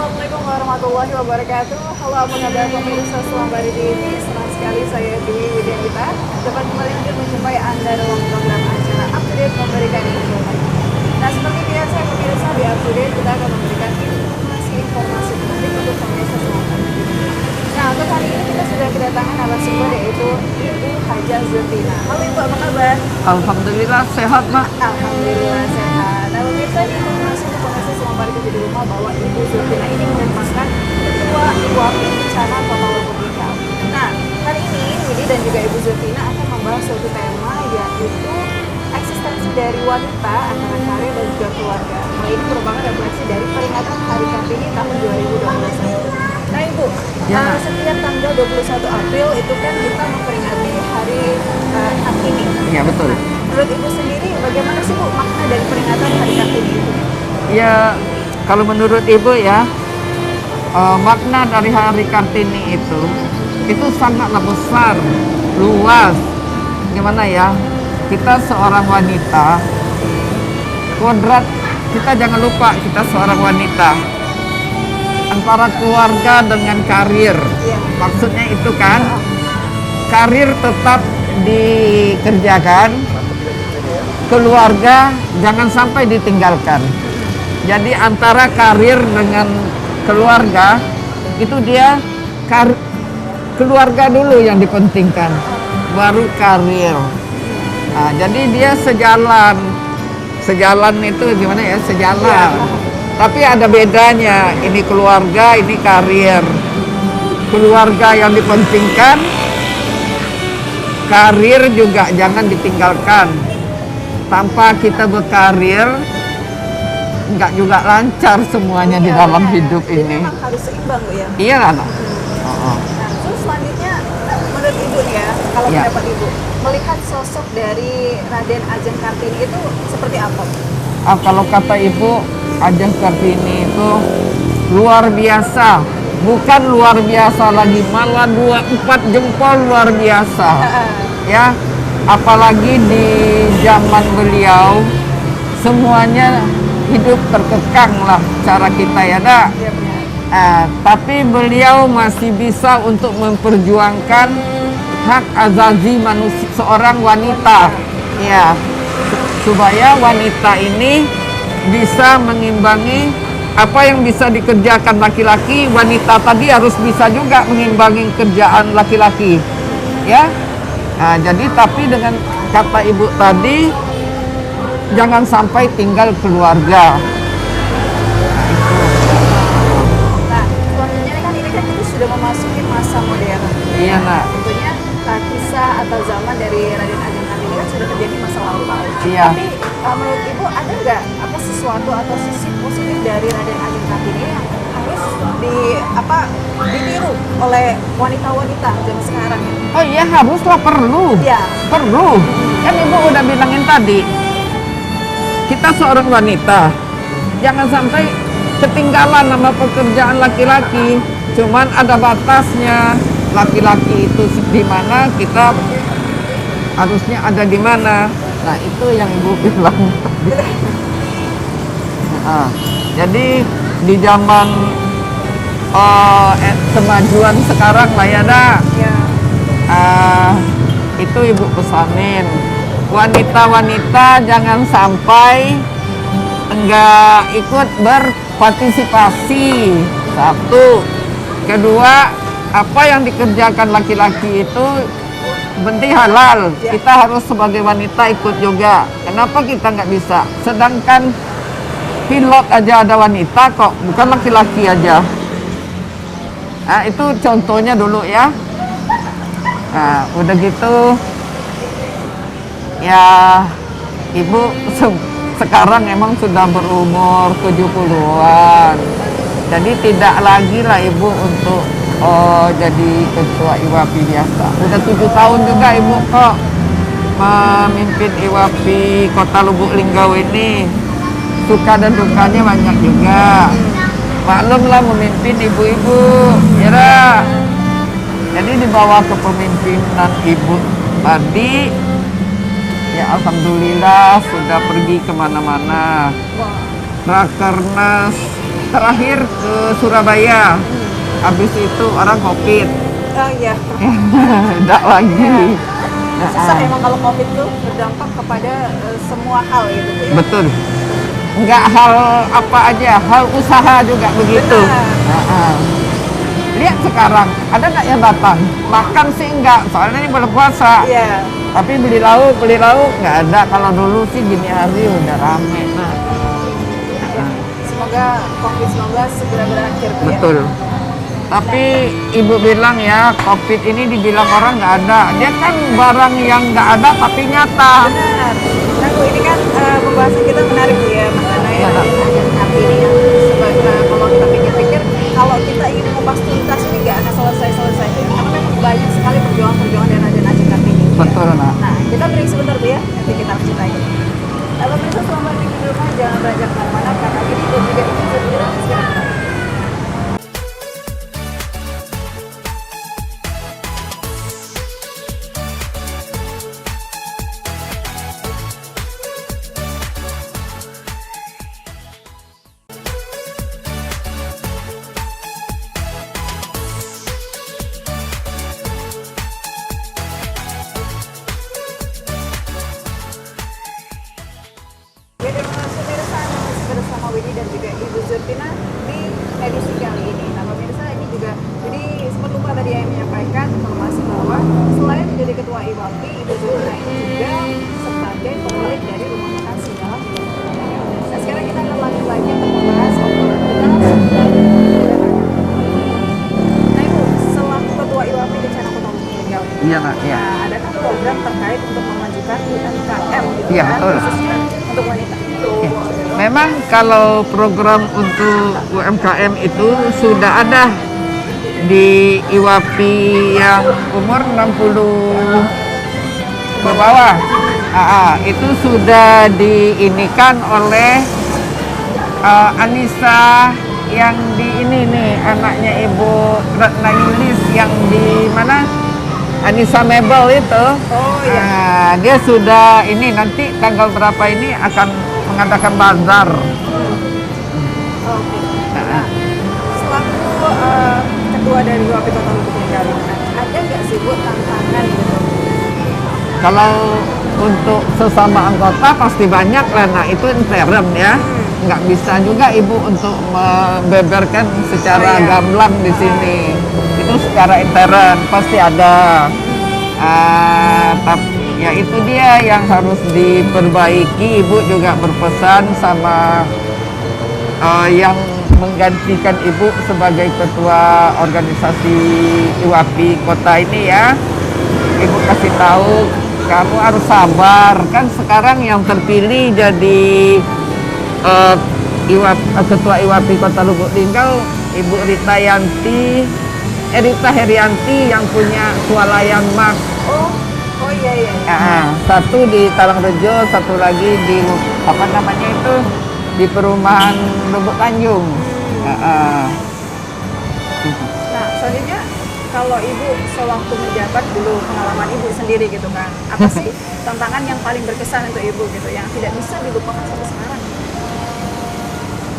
Assalamualaikum warahmatullahi wabarakatuh. Halo apa kabar pemirsa Selambari TV. Senang sekali saya Dewi Widianita dapat kembali hadir menjumpai Anda dalam program acara Update memberikan informasi. Nah, seperti biasa pemirsa di Update kita akan memberikan informasi menarik untuk pemirsa Selambari TV. Nah, untuk hari ini kita sudah kedatangan narasumber yaitu Ibu Hajah Zulfina. Halo Ibu, apa kabar? Alhamdulillah sehat, Mak. Alhamdulillah sehat. Nah, pemirsa informasi untuk pemirsa Selambari TV di rumah bahwa Ibu Zulfina ini merupakan Ketua IWAPI Bencana Kota Lubuk Linggau. Nah, hari ini Widi dan juga Ibu Zulfina akan membahas suatu tema yaitu eksistensi dari wanita antara karir dan juga keluarga. Hal ini merupakan refleksi dari peringatan Hari Kartini tahun 2021. Nah Ibu, setiap tanggal 21 April itu kan kita memperingati Hari Kartini. Iya betul. Nah, menurut Ibu sendiri bagaimana sih Bu makna dari peringatan Hari Kartini itu? Ya, kalau menurut Ibu ya, makna dari Hari Kartini itu sangatlah besar, luas. Gimana ya? Kita seorang wanita, kodrat kita jangan lupa kita seorang wanita. Antara keluarga dengan karir, maksudnya itu kan, karir tetap dikerjakan, keluarga jangan sampai ditinggalkan. Jadi antara karir dengan keluarga itu dia keluarga dulu yang dipentingkan, baru karir. Nah, jadi dia sejalan itu gimana ya, sejalan. Tapi ada bedanya, ini keluarga, ini karir. Keluarga yang dipentingkan, karir juga jangan ditinggalkan. Tanpa kita berkarir, nggak juga lancar semuanya di dalam hidup ini. Memang harus seimbang Bu ya? Iya lah. Nah, terus selanjutnya menurut Ibu ya, kalau pendapat Ibu, melihat sosok dari Raden Ajeng Kartini itu seperti apa? Kalau kata Ibu, Ajeng Kartini itu luar biasa, bukan luar biasa lagi, malah 24 jempol luar biasa. Ya, apalagi di zaman beliau semuanya hidup terkekang lah cara kita ya dak. Tapi beliau masih bisa untuk memperjuangkan hak azazi manusia seorang wanita, ya, supaya wanita ini bisa mengimbangi apa yang bisa dikerjakan laki-laki, wanita tadi harus bisa juga mengimbangi kerjaan laki-laki, ya. Nah, jadi tapi dengan kata Ibu tadi, jangan sampai tinggal keluarga. Nah, selanjutnya kan ini kan kita sudah memasuki masa modern. Iya, nak. Tentunya kisah atau zaman dari Raden Ajeng Kartini kan sudah terjadi masa lampau. Iya. Tapi menurut Ibu ada nggak apa sesuatu atau sisi positif dari Raden Ajeng Kartini yang harus ditiru oleh wanita-wanita zaman sekarang ya? Oh iya, haruslah, perlu. Ya. Perlu. Kan Ibu udah bilangin tadi, kita seorang wanita, jangan sampai ketinggalan sama pekerjaan laki-laki. Cuman ada batasnya. Laki-laki itu di mana, kita harusnya ada di mana. Nah, itu yang Ibu bilang tadi. Jadi di zaman kemajuan sekarang lah ya dak. Itu Ibu pesanin, wanita-wanita jangan sampai enggak ikut berpartisipasi. Satu. Kedua, apa yang dikerjakan laki-laki itu penting halal. Kita harus sebagai wanita ikut juga. Kenapa kita nggak bisa? Sedangkan pilot aja ada wanita kok, bukan laki-laki aja. Nah, itu contohnya dulu ya. Nah, udah gitu ya, Ibu sekarang emang sudah berumur 70-an. Jadi tidak lagi lah Ibu untuk jadi ketua IWAPI biasa. Udah 7 tahun juga Ibu kok memimpin IWAPI Kota Lubuk Linggau ini. Suka dan dukanya banyak juga. Maklumlah memimpin ibu-ibu, ya. Jadi di bawah kepemimpinan Ibu tadi, ya alhamdulillah sudah pergi kemana-mana. Rakernas terakhir ke Surabaya. Habis itu orang COVID. Oh iya. Tidak lagi. Susah emang kalau COVID tuh berdampak kepada semua hal gitu Bu ya. Betul. Enggak hal apa aja, hal usaha juga begitu. Benar. Lihat sekarang, ada nggak yang datang? Makan sih enggak, soalnya ini belum puasa. Iya. Tapi beli lauk nggak ada. Kalau dulu sih gini hari udah rame. Nah, Semoga COVID-19 segera berakhir Bu ya. betul. Tapi ibu bilang ya, COVID ini dibilang orang nggak ada. Dia kan barang yang nggak ada tapi nyata. Benar. Nah Bu, ini kan pembahasan kita menarik Bu ya mengenai Ya, Nak. hati ini yang sebagai kalau kita pikir-pikir kalau kita ingin mengupas tuntas ini nggak akan selesai-selesai ya. Karena memang banyak sekali perjuangan-perjuangan dan ajaran Kartini. Betul, Nak. Nah, kita break sebentar Bu ya, nanti kita lanjutin. Pemirsa selamat di rumah, jangan beranjak kemana-mana karena ini dan juga itu segera kembali. Ya, terima kasih pemirsa, masih bersama Winnie dan juga Ibu Zurtina di edisi kali ini. Nah pemirsa, ini juga jadi sempat lupa tadi yang menyampaikan informasi bahwa selain menjadi ketua IWAPI, Ibu Zurtina ini juga sebagai pemilik dari rumah makan Sigala. Nah sekarang kita akan lanjut lagi untuk membahas obrolan kita dan nah Ibu, selaku ketua IWAPI Bencana Kota Lubuk Linggau, Iya, Nak. Iya. nah, adakah program terkait untuk memajukan UMKM gitu Iya, kan, betul. khususnya untuk wanita? Ya. Memang kalau program untuk UMKM itu sudah ada di IWAPI yang umur 60 ke bawah. Itu sudah diinikan oleh Anissa yang di ini nih, anaknya Ibu Ratna Yulis yang di mana? Anissa Mebel itu. Oh iya. Nah, dia sudah ini nanti tanggal berapa ini akan mengadakan bazar. Oke. Nah, Nah, selaku ketua dari IWAPI Kota Lubuk Linggau, ada nggak sih Bu tantangan gitu? kalau untuk sesama anggota pasti banyak lah. Nah, itu interim ya. Nggak bisa juga Ibu untuk membeberkan secara Oh, iya. gamblang di sini. Itu secara intern pasti ada. Tapi ya itu dia yang harus diperbaiki. Ibu juga berpesan sama yang menggantikan Ibu sebagai ketua organisasi IWAPI kota ini ya. Ibu kasih tahu, kamu harus sabar. Kan sekarang yang terpilih jadi ketua IWAPI Kota Lubuk Linggau Ibu Rita Herianti yang punya swalayan Mark. Oh iya iya. Satu di Talangrejo, satu lagi di apa namanya itu di perumahan Lubuk Tanjung. Nah, selanjutnya kalau Ibu sewaktu menjabat dulu pengalaman Ibu sendiri gitu kan, apa sih tantangan yang paling berkesan untuk Ibu gitu yang tidak bisa dilupakan sampai sekarang?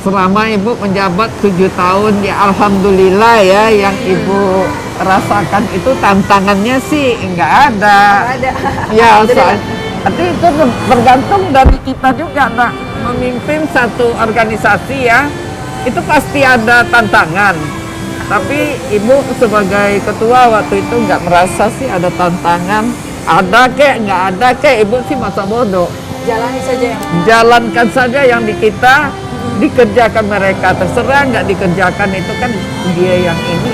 Selama Ibu menjabat 7 tahun ya alhamdulillah ya yang Ibu rasakan itu tantangannya sih nggak ada. Nggak ada. Ya, Alhamdulillah. tapi itu bergantung dari kita juga, Nak. Memimpin satu organisasi ya, itu pasti ada tantangan. Tapi Ibu sebagai ketua waktu itu nggak merasa sih ada tantangan. Ada kek, nggak ada kek, Ibu sih masa bodoh. Jalani saja yang Jalankan saja yang di kita, dikerjakan mereka. Terserah nggak dikerjakan itu kan dia yang ini.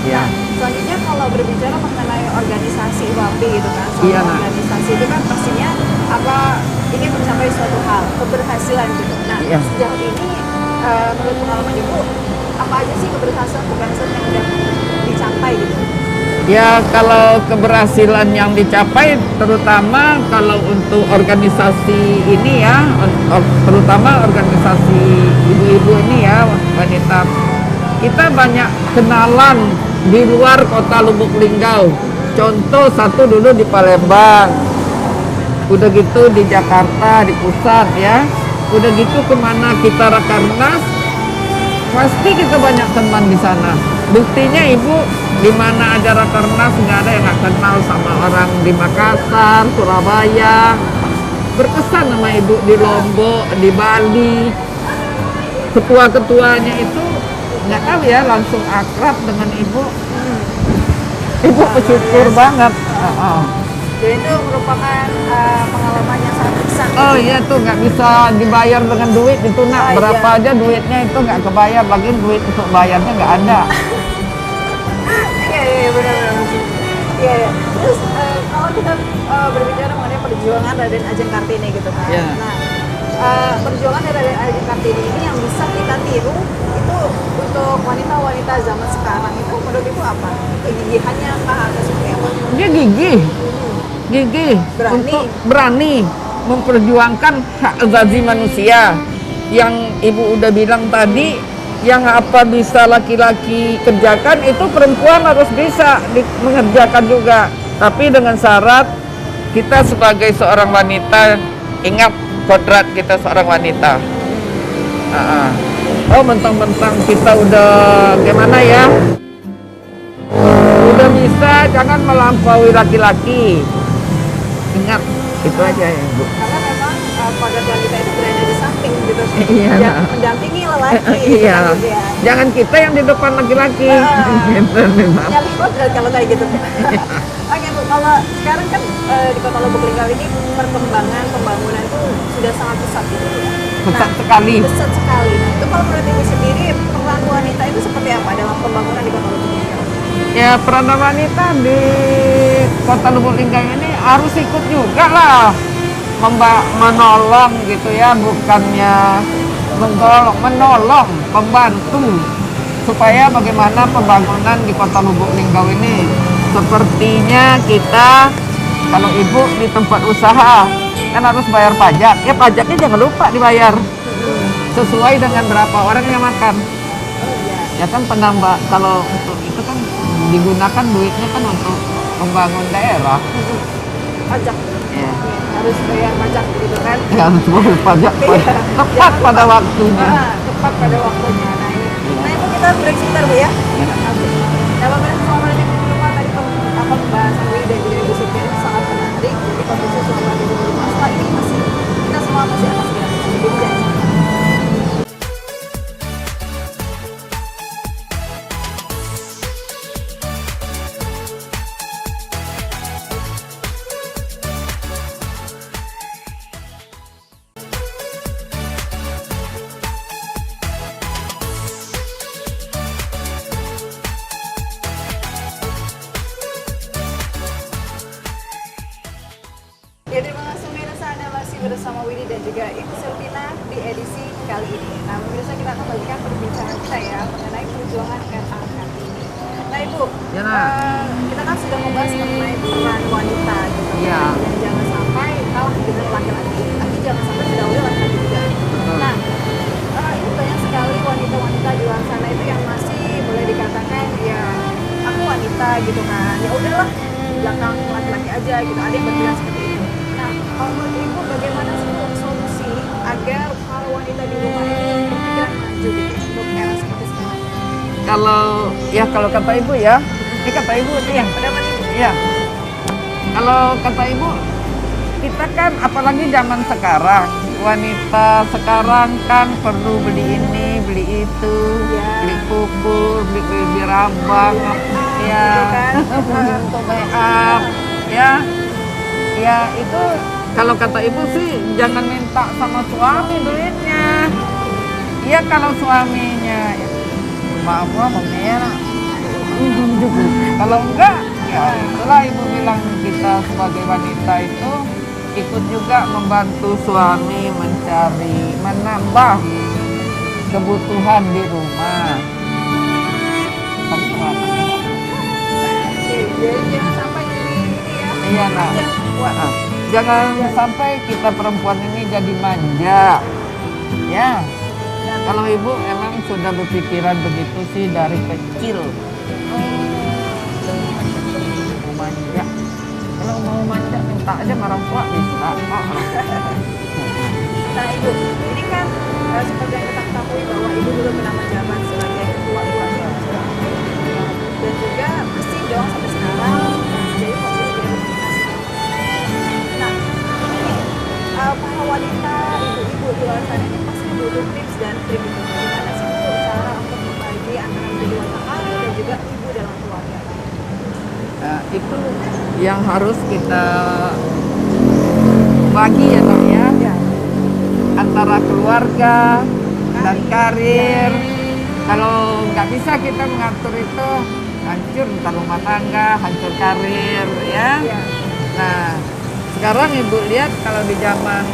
Ya. selanjutnya kalau berbicara mengenai organisasi IWAPI gitu kan, suatu Iya, Nak. organisasi itu kan pastinya apa ingin mencapai suatu hal, keberhasilan gitu. Nah, Iya. sejauh ini menurut pengalaman Ibu, apa aja sih keberhasilan yang udah dicapai gitu? Ya, kalau keberhasilan yang dicapai terutama kalau untuk organisasi ini ya, terutama organisasi ibu-ibu ini ya, wanita. Kita banyak kenalan di luar kota Lubuk Linggau. Contoh satu dulu di Palembang. Udah gitu di Jakarta, di pusat ya. Udah gitu kemana kita rakernas, Pasti kita banyak teman di sana. Buktinya ibu di mana aja Rakernas nggak ada yang nggak kenal sama orang di Makassar, Surabaya. Berkesan sama ibu di Lombok, di Bali. Ketua-ketuanya itu nggak tahu ya, langsung akrab dengan ibu. Ibu bersyukur banget. Jadi itu merupakan pengalaman yang sangat berkesan. Oh iya tuh nggak bisa dibayar dengan duit itu nak. Oh, Berapa iya. aja duitnya itu nggak kebayar, lagi duit untuk bayarnya nggak ada. Iya benar-benar. Iya ya. Terus kalau kita berbicara mengenai perjuangan Raden Ajeng Kartini gitu kan. Iya. Nah, perjuangan dari Raden Ajeng Kartini ini yang bisa kita tiru itu untuk wanita-wanita zaman sekarang itu menurut ibu apa? Kegigihannya kah atau seperti apa? Dia gigih Berani. untuk berani memperjuangkan hak asasi manusia yang ibu udah bilang tadi, yang apa bisa laki-laki kerjakan itu perempuan harus bisa mengerjakan juga, tapi dengan syarat kita sebagai seorang wanita ingat kodrat kita seorang wanita. Oh mentang-mentang kita udah gimana ya, udah bisa, jangan melampaui laki-laki. Ingat, itu aja ya Bu. Karena memang kodrat wanita itu berada di samping gitu. Iya. Yang mendampingi lelaki. Iya. Gitu kan, ya. Jangan kita yang di depan laki-laki. Gitu, memang. Nyali kodrat kalau kayak gitu. Oke Bu, kalau sekarang kan di Kota Lubuk Linggau ini perkembangan pembangunan itu sudah sangat pesat gitu ya. Pesat sekali. Pesat sekali. Nah, itu kalau menurut Ibu sendiri peran wanita itu seperti apa dalam pembangunan di Kota Lubuk Linggau? Ya peran wanita di Kota Lubuk Linggau ini harus ikut juga lah, menolong gitu ya, bukannya menolong, membantu supaya bagaimana pembangunan di Kota Lubuk Linggau ini. Sepertinya kita kalau ibu di tempat usaha kan harus bayar pajak, ya pajaknya jangan lupa dibayar sesuai dengan berapa orang yang makan. Ya kan penambah, kalau untuk itu kan digunakan duitnya kan untuk membangun daerah. Pajak. Ya. Harus bayar pajak gitu kan. Ya harus bayar pajak Iya. tepat pada waktunya. Tepat pada waktunya. Nah, itu kita break sebentar Bu ya. Nah, pemirsa selama ini lupa tadi pembahasan Wi dan juga Ibu Supir itu sangat menarik. Jadi pemirsa selama ini lupa. Setelah ini kita semua masih akan segera berbincang. Ya, terima kasih pemirsa, Anda masih bersama Widi dan juga Ibu Silvina di edisi kali ini. Nah, pemirsa, kita akan lanjutkan perbincangan kita ya mengenai perjuangan RA Kartini. Nah, Ibu, Ya, Nak. kita kan sudah membahas mengenai peran wanita gitu. Iya. Dan jangan sampai kalah dengan laki-laki, tapi jangan sampai mendahului laki-laki juga. Nah, itu banyak sekali wanita-wanita di luar sana itu yang masih boleh dikatakan ya aku wanita gitu kan. Ya udahlah, belakang laki-laki aja gitu. Ada yang berpikiran seperti itu. Nah, kalau menurut Ibu bagaimana sih untuk solusi agar para wanita di rumah ini berpikiran maju gitu untuk era seperti sekarang? Kalau kata ibu ya, ini kata ibu nih ya. Pendapat Ibu? Iya. Kalau kata ibu, kita kan apalagi zaman sekarang, wanita sekarang kan perlu beli ini, beli itu, Iya. beli pupur, beli rambang, ya, Gitu kan? untuk make up, ya. Ya itu kalau kata ibu sih jangan minta sama suami duitnya. Iya kalau suaminya maaf ya, kalau enggak ya itulah ibu bilang, kita sebagai wanita itu ikut juga membantu suami menambah kebutuhan di rumah. Tapi Jadi jangan sampai jadi ini ya. iya nah. Jangan sampai kita perempuan ini jadi manja. Ya. Kalau ibu emang sudah berpikiran begitu sih dari kecil. Mau manja. Kalau mau manja minta aja sama orang tua bisa. Nah Ibu, ini kan seperti yang kita ketahui bahwa ibu dulu pernah menjabat sebagai ketua keluarga. Dan juga masih dong sampai sekarang. Jadi waktu itu jadi nominasi. Nah, ini para wanita, ibu-ibu di luar sana ini pasti butuh tips dan trik gitu. Gimana sih Bu cara untuk membagi antara menjadi wanita karir dan juga ibu dalam keluarga? Itu yang harus kita bagi ya Tom ya, Ya. antara keluarga dan karir. Kalau nggak bisa kita mengatur itu, hancur entah rumah tangga, hancur karir ya. Ya. Nah, sekarang ibu lihat kalau di zaman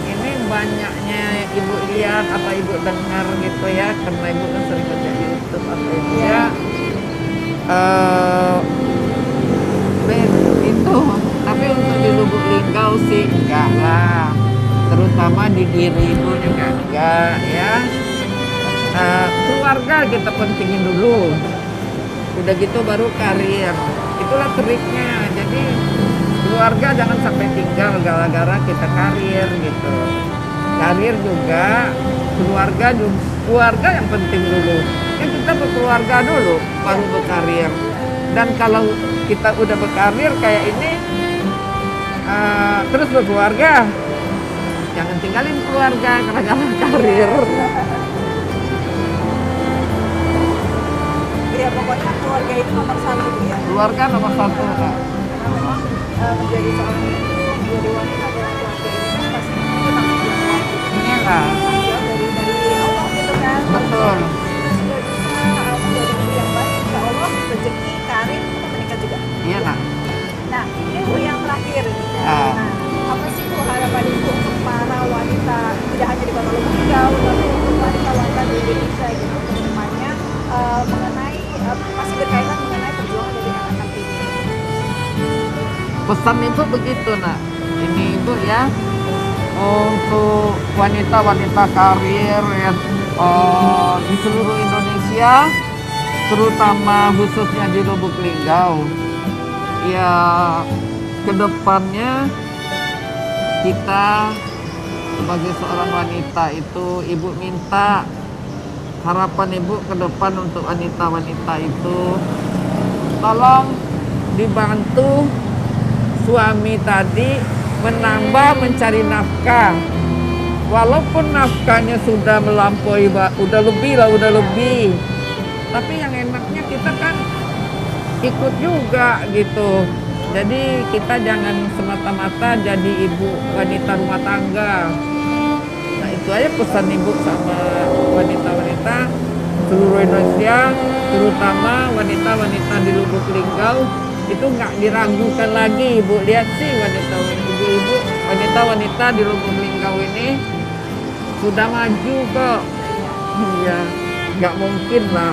ini banyaknya ibu lihat apa ibu dengar gitu ya, karena ibu kan sering baca YouTube apa itu ya. Itu, tapi untuk di Lubuk Linggau sih enggak lah, terutama di diri ibu juga enggak ya. Keluarga kita pentingin dulu, udah gitu baru karir, itulah triknya. Jadi keluarga jangan sampai tinggal gara-gara kita karir gitu. Karir juga, keluarga yang penting dulu ya, kita berkeluarga dulu baru berkarir. Dan kalau kita udah berkarir kayak ini terus berkeluarga, jangan tinggalin keluarga gara-gara karir. Ya pokoknya keluarga itu nomor satu ya. Keluarga nomor satu Kak. Karena memang menjadi seorang ibu, menjadi wanita dalam keluarga ini kan pasti itu tanggung jawab gitu. Iya Kak. Tanggung jawab dari Allah gitu kan. Betul. Kita sudah bisa menjadi ibu yang baik, insya Allah rezeki, karir, kita meningkat juga. Iya Kak. Nah, ini Bu yang terakhir nih. Ah. Nah, apa sih Bu harapan Ibu untuk para wanita, tidak hanya di Kota Lubuk Linggau, tapi untuk wanita-wanita di Indonesia gitu, kedepannya mengenai, masih berkaitan mengenai perjuangan dari anak-anak ini. Pesan ibu begitu nak, ini ibu ya, untuk wanita-wanita karir ya, di seluruh Indonesia, terutama khususnya di Lubuk Linggau ya, kedepannya kita sebagai seorang wanita itu, ibu minta harapan ibu ke depan untuk wanita-wanita itu, tolong dibantu suami tadi menambah mencari nafkah, walaupun nafkahnya sudah melampaui, udah lebih, tapi yang enaknya kita kan ikut juga gitu. Jadi kita jangan semata-mata jadi ibu wanita rumah tangga. Nah itu aja pesan ibu sama wanita-wanita seluruh Indonesia, terutama wanita-wanita di Lubuk Linggau. Itu nggak diragukan lagi. Ibu lihat sih ibu-ibu, wanita-wanita di Lubuk Linggau ini sudah maju kok. Iya, nggak mungkin lah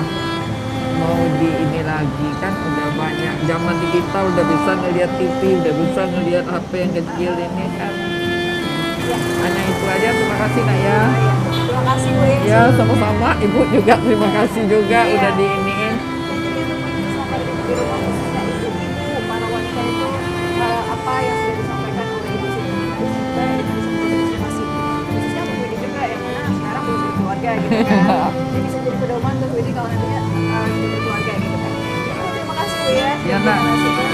mau di ini lagi, kan udah banyak, zaman digital udah bisa ngeliat TV, udah bisa ngeliat HP yang kecil ini kan. Hanya itu aja, terima kasih nak ya. Terima kasih Bu Ya sama-sama, ibu juga terima kasih juga Iya. udah diiniin. Jadi teman-teman selama di rumah, khususnya ibu-ibu, para wanita itu apa yang sudah disampaikan oleh Ibu Siti juga dengan masih khususnya Bu Widi juga yang mana sekarang belum berkeluarga gitu kan. Jadi bisa jadi pedoman untuk Bu Widi kalau nantinya sudah berkeluarga gitu kan. Terima kasih Bu ya. Ya, Nak. Terima kasih.